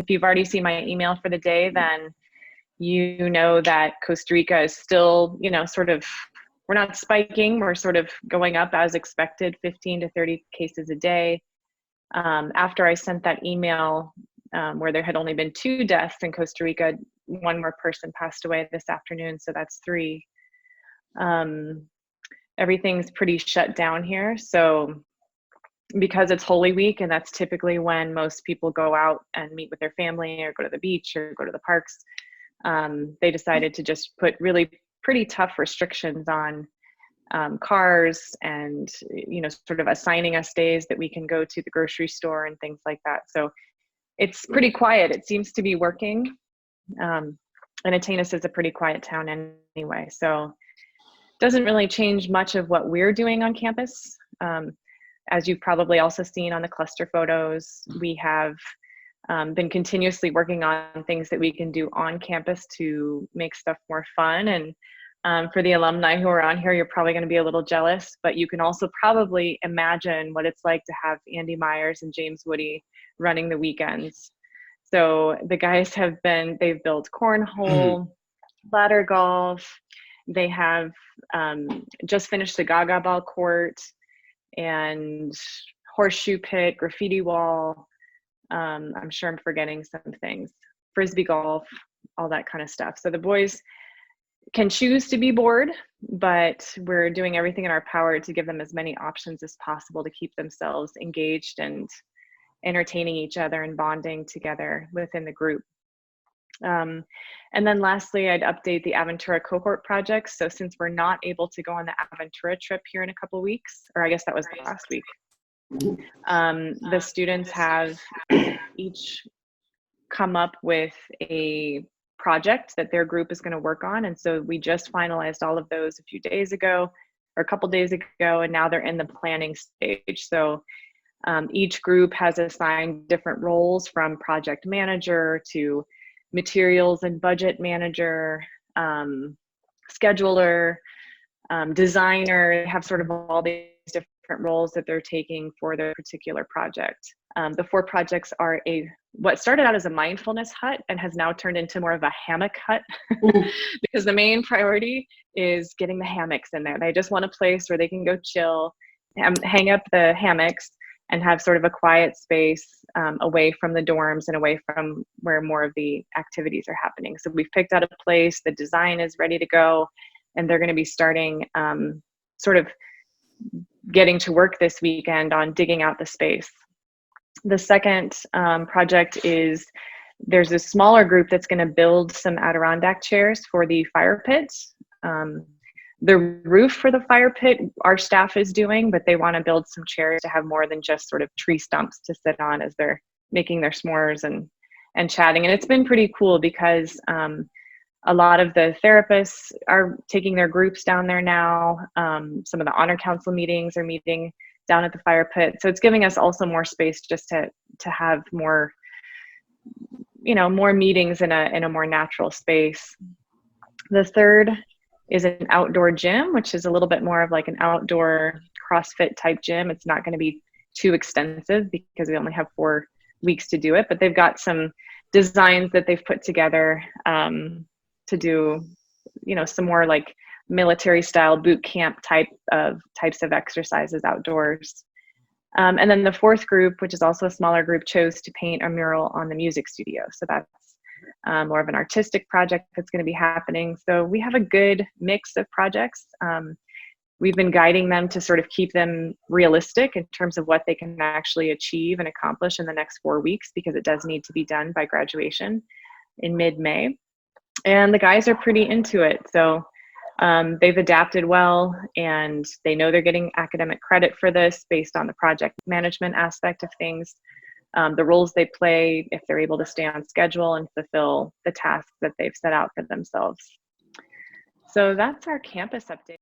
if you've already seen my email for the day, then you know that Costa Rica is still, sort of, we're not spiking, we're sort of going up as expected, 15 to 30 cases a day. After I sent that email where there had only been 2 deaths in Costa Rica, 1 more person passed away this afternoon, so that's 3. Everything's pretty shut down here. So because it's Holy Week, and that's typically when most people go out and meet with their family or go to the beach or go to the parks, they decided to just put really pretty tough restrictions on cars and, sort of assigning us days that we can go to the grocery store and things like that. So it's pretty quiet. It seems to be working. And Atenas is a pretty quiet town anyway. So it doesn't really change much of what we're doing on campus. As you've probably also seen on the cluster photos, we have been continuously working on things that we can do on campus to make stuff more fun. And for the alumni who are on here, you're probably going to be a little jealous, but you can also probably imagine what it's like to have Andy Myers and James Woody running the weekends. So the guys they've built cornhole, ladder golf. They have just finished the Gaga ball court and horseshoe pit, graffiti wall. I'm sure I'm forgetting some things. Frisbee golf, all that kind of stuff. So the boys can choose to be bored, but we're doing everything in our power to give them as many options as possible to keep themselves engaged and entertaining each other and bonding together within the group. And then lastly, I'd update the Aventura cohort projects. So since we're not able to go on the Aventura trip here in a couple weeks, or I guess that was last week, the students have each come up with a project that their group is going to work on. And so we just finalized all of those a few days ago, or a couple days ago, and now they're in the planning stage. So each group has assigned different roles, from project manager to materials and budget manager, scheduler, designer. They have sort of all these different roles that they're taking for their particular project. The 4 projects are what started out as a mindfulness hut and has now turned into more of a hammock hut because the main priority is getting the hammocks in there. They just want a place where they can go chill, hang up the hammocks, and have sort of a quiet space away from the dorms and away from where more of the activities are happening. So we've picked out a place, the design is ready to go, and they're going to be starting sort of getting to work this weekend on digging out the space. The second project is there's a smaller group that's going to build some Adirondack chairs for the fire pit. The roof for the fire pit, our staff is doing, but they want to build some chairs to have more than just sort of tree stumps to sit on as they're making their s'mores and chatting. And it's been pretty cool because a lot of the therapists are taking their groups down there now. Some of the honor council meetings are meeting down at the fire pit. So it's giving us also more space just to have more, more meetings in a more natural space. The third is an outdoor gym, which is a little bit more of like an outdoor CrossFit type gym. It's not going to be too extensive because we only have 4 weeks to do it, but they've got some designs that they've put together to do, some more like military style boot camp types of exercises outdoors. And then the 4th group, which is also a smaller group, chose to paint a mural on the music studio. So that's more of an artistic project that's going to be happening. So we have a good mix of projects. We've been guiding them to sort of keep them realistic in terms of what they can actually achieve and accomplish in the next 4 weeks, because it does need to be done by graduation in mid-May. And the guys are pretty into it. So they've adapted well, and they know they're getting academic credit for this based on the project management aspect of things. The roles they play, if they're able to stay on schedule and fulfill the tasks that they've set out for themselves. So that's our campus update.